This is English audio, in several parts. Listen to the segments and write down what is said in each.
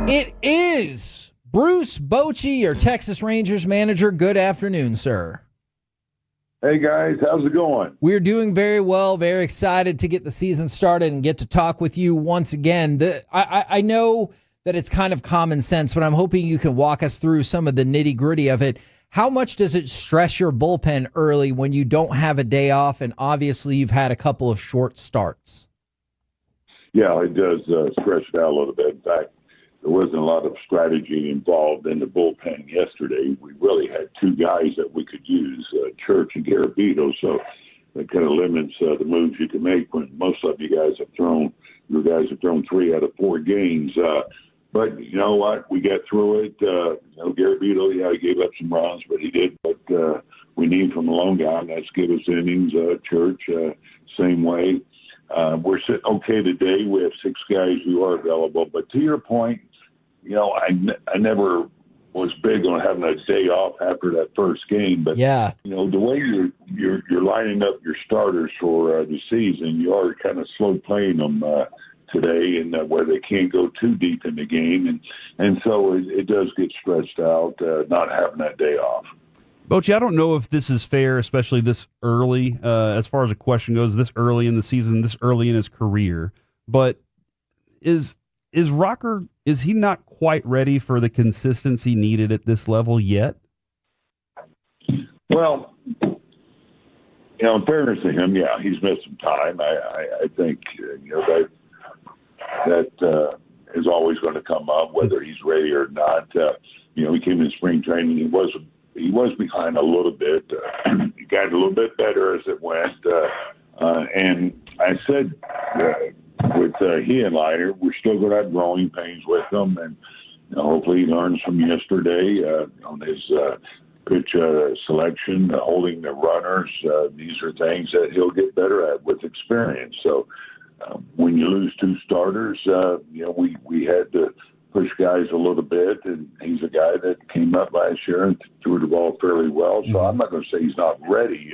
It is Bruce Bochy, your Texas Rangers manager. Good afternoon, sir. Hey, guys. How's it going? We're doing very well, very excited to get the season started and get to talk with you once again. I know that it's kind of common sense, but I'm hoping you can walk us through some of the nitty-gritty of it. How much does it stress your bullpen early when you don't have a day off, and obviously you've had a couple of short starts? Yeah, it does stretch it out a little bit. In fact, there wasn't a lot of strategy involved in the bullpen yesterday. We really had two guys that we could use, Church and Garabito, so that kind of limits the moves you can make when most of you guys have thrown 3 out of 4 games. But you know what? We got through it. Garabito, he gave up some runs, but he did what we need from a lone guy, and that's give us innings. Church, same way. We're sitting okay today. We have 6 guys who are available. But to your point, I never was big on having a day off after that first game. But yeah, the way you're lining up your starters for the season, you are kind of slow playing them today, and where they can't go too deep in the game, and so it does get stretched out not having that day off. Bochy, I don't know if this is fair, especially this early, as far as a question goes, this early in the season, this early in his career. But is Rocker, is he not quite ready for the consistency needed at this level yet? Well, in fairness to him, yeah, he's missed some time. I think that is always going to come up, whether he's ready or not. He came in spring training. He was behind a little bit. He got a little bit better as it went. And I said with he and Leiter, we're still going to have growing pains with him. And hopefully he learns from yesterday on his pitch selection, holding the runners. These are things that he'll get better at with experience. So when you lose 2 starters, we had to push guys a little bit, and he's a guy that came up last year and threw the ball fairly well. So I'm not going to say he's not ready.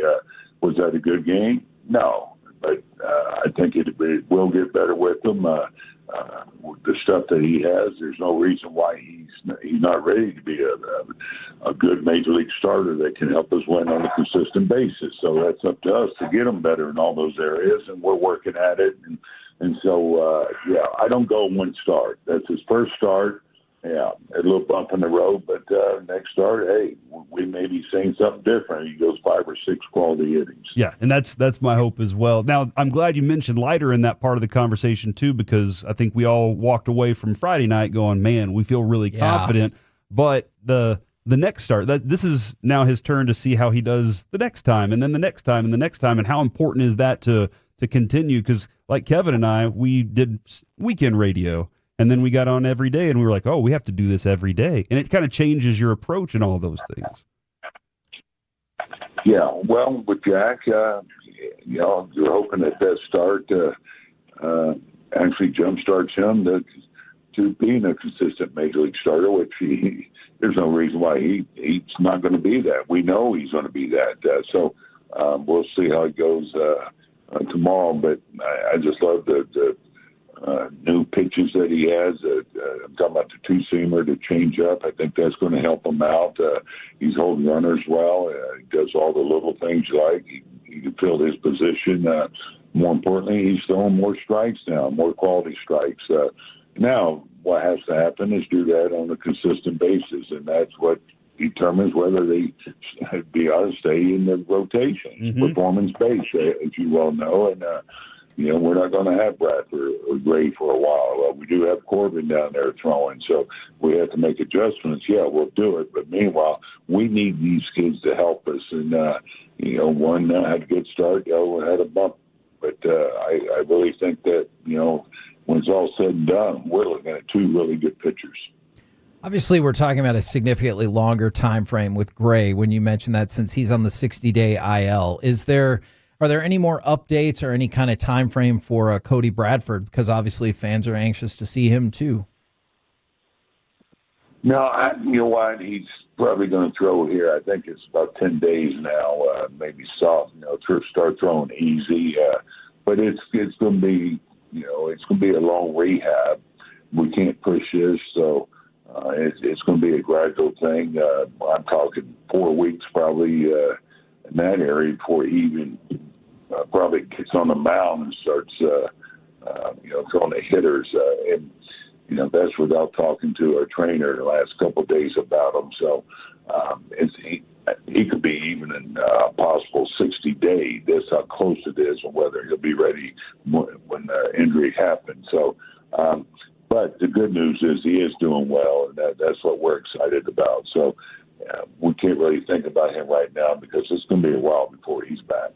Was that a good game? No, but I think it will get better with him. The stuff that he has, there's no reason why he's not ready to be a good major league starter that can help us win on a consistent basis. So that's up to us to get him better in all those areas, and we're working at it. And so, I don't go 1 start. That's his first start. Yeah, a little bump in the road, but next start, hey, we may be saying something different. He goes 5 or 6 quality innings. Yeah, and that's my hope as well. Now, I'm glad you mentioned Leiter in that part of the conversation too, because I think we all walked away from Friday night going, man, we feel really confident. But the next start, this is now his turn to see how he does the next time, and then the next time, and the next time, and how important is that to continue? Because like Kevin and I, we did weekend radio. And then we got on every day, and we were like, oh, we have to do this every day. And it kind of changes your approach and all those things. Yeah, well, with Jack, you're hoping that start actually jumpstarts him to being a consistent major league starter, which there's no reason why he's not going to be that. We know he's going to be that. So we'll see how it goes tomorrow. But I just love the new pitches that he has. I'm talking about the 2-seamer, the change-up. I think that's going to help him out. He's holding runners well. He does all the little things you like. He can fill his position. More importantly, he's throwing more strikes now, more quality strikes. Now, what has to happen is do that on a consistent basis, and that's what determines whether they be able to stay in the rotation, performance-based, as you well know. And we're not going to have Bradford or Gray for a while. We do have Corbin down there throwing, so we have to make adjustments. Yeah, we'll do it. But meanwhile, we need these kids to help us. And, one had a good start, the other one had a bump. But I really think that, when it's all said and done, we're looking at 2 really good pitchers. Obviously, we're talking about a significantly longer time frame with Gray when you mentioned that, since he's on the 60-day IL. Are there any more updates or any kind of time frame for Cody Bradford? Because obviously fans are anxious to see him too. No, you know what? He's probably going to throw here. I think it's about 10 days now, maybe soft. Start throwing easy. But it's going to be, it's going to be a long rehab. we can't push this. So it's going to be a gradual thing. I'm talking 4 weeks probably in that area before he even probably gets on the mound and starts, throwing the hitters. And that's without talking to our trainer the last couple of days about him. So he could be even in a possible 60-day. That's how close it is, and whether he'll be ready when the injury happens. So, but the good news is he is doing well, and that's what we're excited about. So we can't really think about him right now because it's going to be a while before he's back.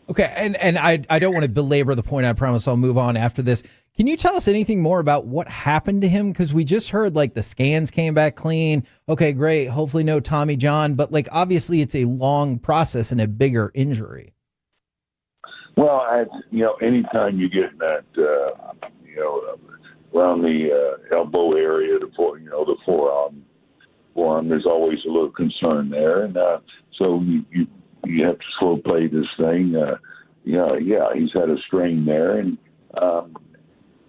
Okay, and I don't want to belabor the point. I promise I'll move on after this. Can you tell us anything more about what happened to him? Because we just heard like the scans came back clean. Okay, great. Hopefully no Tommy John, but like obviously it's a long process and a bigger injury. Well, anytime you get in that, around the elbow area, the forearm, there's always a little concern there, and so you have to slow play this thing. He's had a strain there, and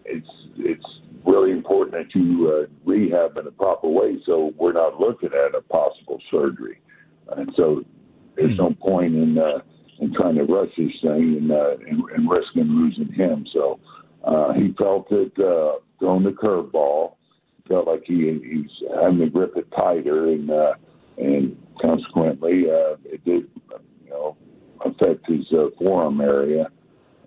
it's really important that you rehab in a proper way. So we're not looking at a possible surgery, and so there's no point in trying to rush this thing and risking losing him. So he felt it throwing the curveball. Felt like he's having to grip it tighter, and consequently it did affect his forearm area,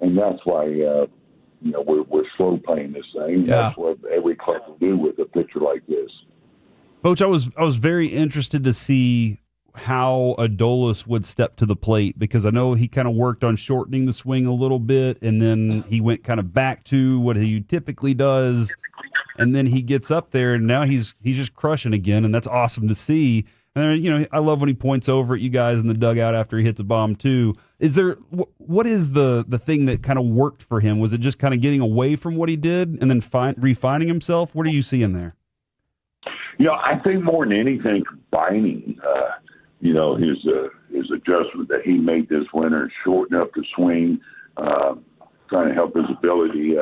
and that's why we're slow playing this thing. Yeah. That's what every club will do with a pitcher like this. Coach, I was very interested to see how Adolis would step to the plate, because I know he kind of worked on shortening the swing a little bit, and then he went kind of back to what he typically does, and then he gets up there, and now he's just crushing again, and that's awesome to see. And then, I love when he points over at you guys in the dugout after he hits a bomb too. What is the thing that kind of worked for him? Was it just kind of getting away from what he did and then refining himself? What are you seeing there? I think more than anything, combining, his adjustment that he made this winter, shorten up the swing, trying to help his ability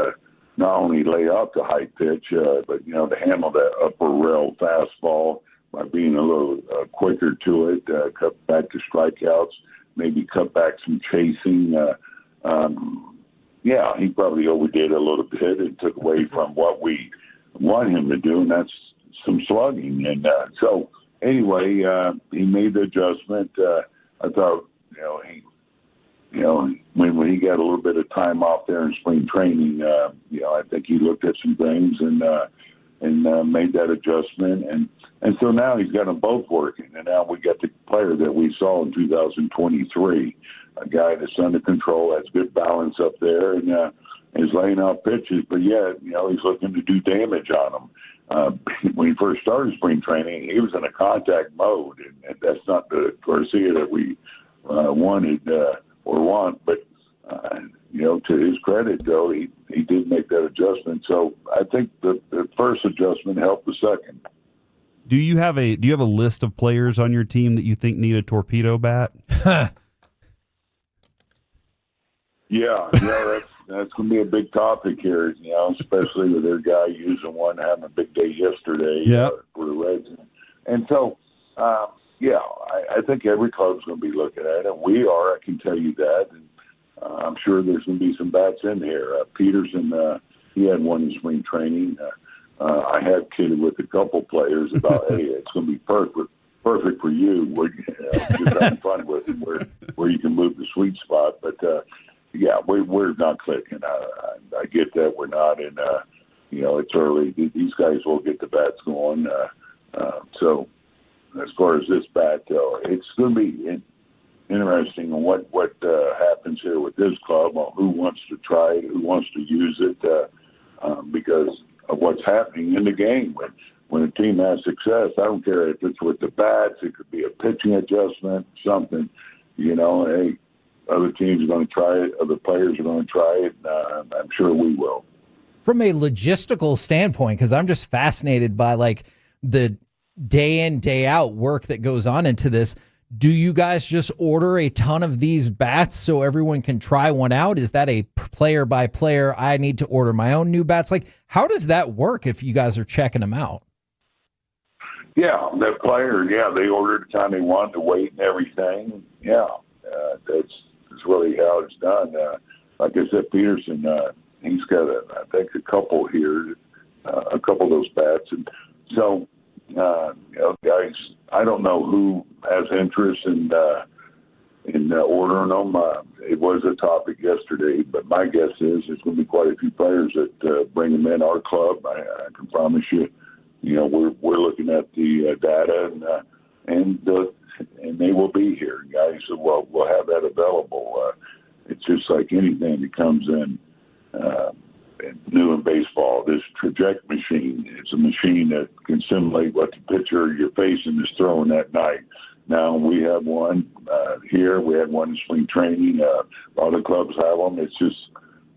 not only lay out the high pitch, but to handle that upper rail fastball by being a little quicker to it, cut back to strikeouts, maybe cut back some chasing. He probably overdid a little bit and took away from what we want him to do, and that's some slugging. And so anyway, he made the adjustment. I thought, when he got a little bit of time off there in spring training, I think he looked at some things and made that adjustment. And so now he's got them both working. And now we got the player that we saw in 2023, a guy that's under control, has good balance up there, and is laying out pitches. But yet, he's looking to do damage on them. When he first started spring training, he was in a contact mode, and that's not the Garcia that we wanted or want. But to his credit, though, he did make that adjustment. So I think the first adjustment helped the second. Do you have a list of players on your team that you think need a torpedo bat? Yeah, that's going to be a big topic here, especially with their guy using one, having a big day yesterday for the Reds. And so, I think every club's going to be looking at it. We are, I can tell you that. And I'm sure there's going to be some bats in here. Peterson, he had one in spring training. I have kidded with a couple players about, hey, it's going to be perfect for you. We're just having fun with it, where you can move the sweet spot. But we're not clicking. I get that we're not, and it's early. These guys will get the bats going. So as far as this bat, it's going to be interesting on what happens here with this club, on who wants to try it, who wants to use it, because of what's happening in the game. When a team has success, I don't care if it's with the bats, it could be a pitching adjustment, something, hey, other teams are going to try it, other players are going to try it, and I'm sure we will. From a logistical standpoint, because I'm just fascinated by like the day in, day out work that goes on into this, Do you guys just order a ton of these bats so everyone can try one out? Is that a player by player? I need to order my own new bats. Like, how does that work if you guys are checking them out? Yeah, the player, they ordered the time they wanted to wait and everything. Yeah, that's really how it's done. Like I said, Peterson, he's got, I think, a couple here, a couple of those bats. And so, guys, I don't know who has interest in ordering them. It was a topic yesterday, but my guess is there's going to be quite a few players that bring them in our club. I can promise you. We're looking at the data, and they will be here, guys. So we'll have that available. It's just like anything that comes in new in baseball. This trajectory machine, it's a machine that can simulate what the pitcher you're facing is throwing that night. Now we have one here. We had one in spring training. A lot of clubs have them. It's just,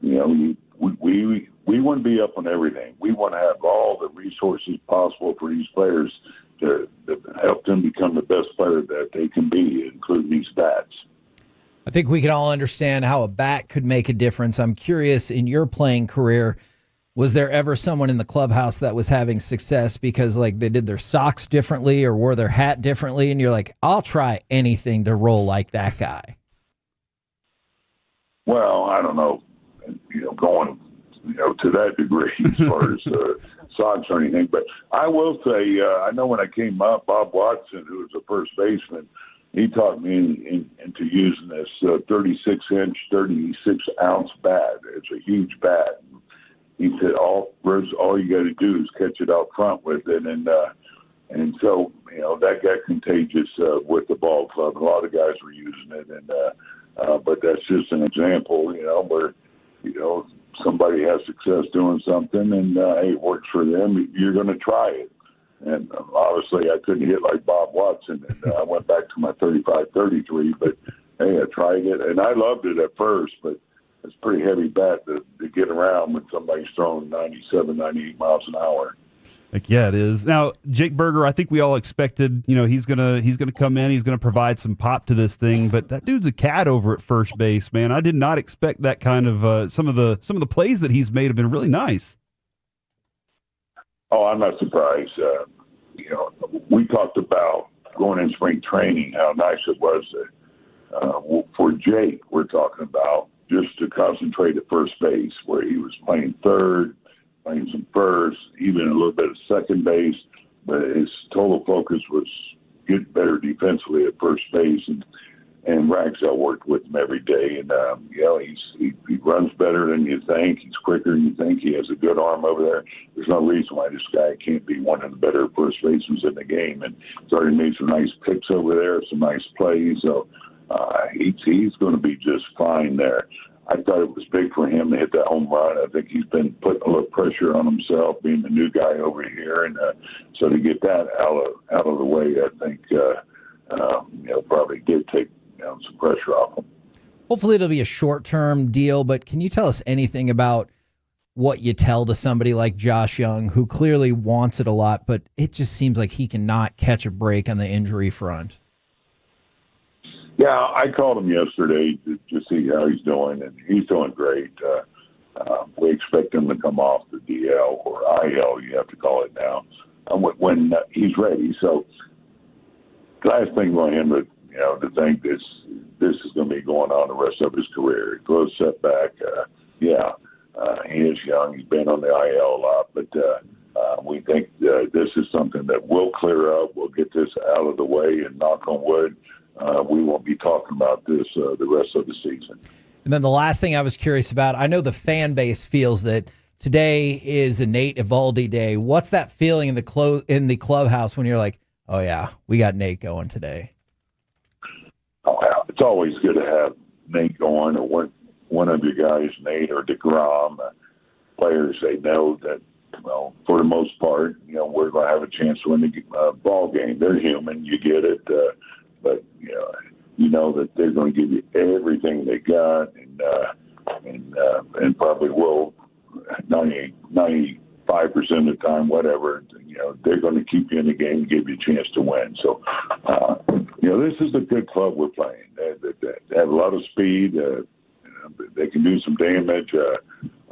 we want to be up on everything. We want to have all the resources possible for these players to help them become the best player that they can be, including these bats. I think we can all understand how a bat could make a difference. I'm curious, in your playing career, was there ever someone in the clubhouse that was having success because like they did their socks differently or wore their hat differently, and you're like, I'll try anything to roll like that guy? Well, I don't know, going to that degree as far as socks or anything. But I will say, I know when I came up, Bob Watson, who was the first baseman, he taught me into using this 36-inch, 36-ounce bat. It's a huge bat. He said, all you got to do is catch it out front with it. And so, that got contagious with the ball club. A lot of guys were using it. But that's just an example, where, somebody has success doing something and hey, it works for them, you're going to try it. And obviously I couldn't hit like Bob Watson. And I went back to my 35-33, but hey, I tried it and I loved it at first, but it's a pretty heavy bat to get around when somebody's throwing 97, 98 miles an hour. Like, yeah, it is. Now, Jake Berger, I think we all expected, he's gonna come in, he's gonna provide some pop to this thing, but that dude's a cat over at first base, man. I did not expect that kind of some of the plays that he's made have been really nice. Oh, I'm not surprised. We talked about going in spring training, how nice it was for Jake. We're talking about just to concentrate at first base, where he was playing third, playing some first, even a little bit of second base, but his total focus was getting better defensively at first base. And Ragsdale worked with him every day. And, he runs better than you think. He's quicker than you think. He has a good arm over there. There's no reason why this guy can't be one of the better first basemen in the game. And he's already made some nice picks over there, some nice plays. So he's going to be just fine there. I thought it was big for him to hit that home run. I think he's been putting a little pressure on himself, being the new guy over here, and so to get that out of the way, I think probably did take some pressure off him. Hopefully, it'll be a short-term deal. But can you tell us anything about what you tell to somebody like Josh Jung, who clearly wants it a lot, but it just seems like he cannot catch a break on the injury front? Yeah, I called him yesterday to see how he's doing, and he's doing great. We expect him to come off the DL or IL, you have to call it now, when he's ready. So, last thing on him to think this is going to be going on the rest of his career. It goes setback. He is young. He's been on the IL a lot, but we think this is something that will clear up. We'll get this out of the way, and knock on wood, we won't be talking about this the rest of the season. And then the last thing I was curious about, I know the fan base feels that today is a Nate Eovaldi day. What's that feeling in the clubhouse when you're like, oh yeah, we got Nate going today? Oh, yeah. It's always good to have Nate going, or one of your guys, Nate or DeGrom, players they know that, for the most part, we're going to have a chance to win the ball game. They're human, you get it, but you know that they're going to give you everything they got, and probably will 95% of the time, whatever. they're going to keep you in the game and give you a chance to win. So, this is a good club we're playing. They have a lot of speed. They can do some damage. They're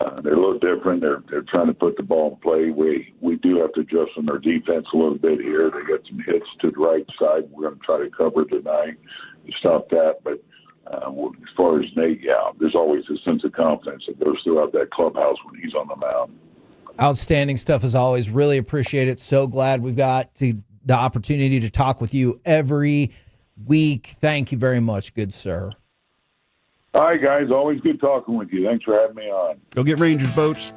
a little different. They're trying to put the ball in play. We do have to adjust on their defense a little bit here. They got some hits to the right side. We're going to try to cover tonight to stop that. But as far as Nate, there's always a sense of confidence that goes throughout that clubhouse when he's on the mound. Outstanding stuff as always. Really appreciate it. So glad we've got the opportunity to talk with you every week. Thank you very much, good sir. All right, guys. Always good talking with you. Thanks for having me on. Go get Rangers, Boats.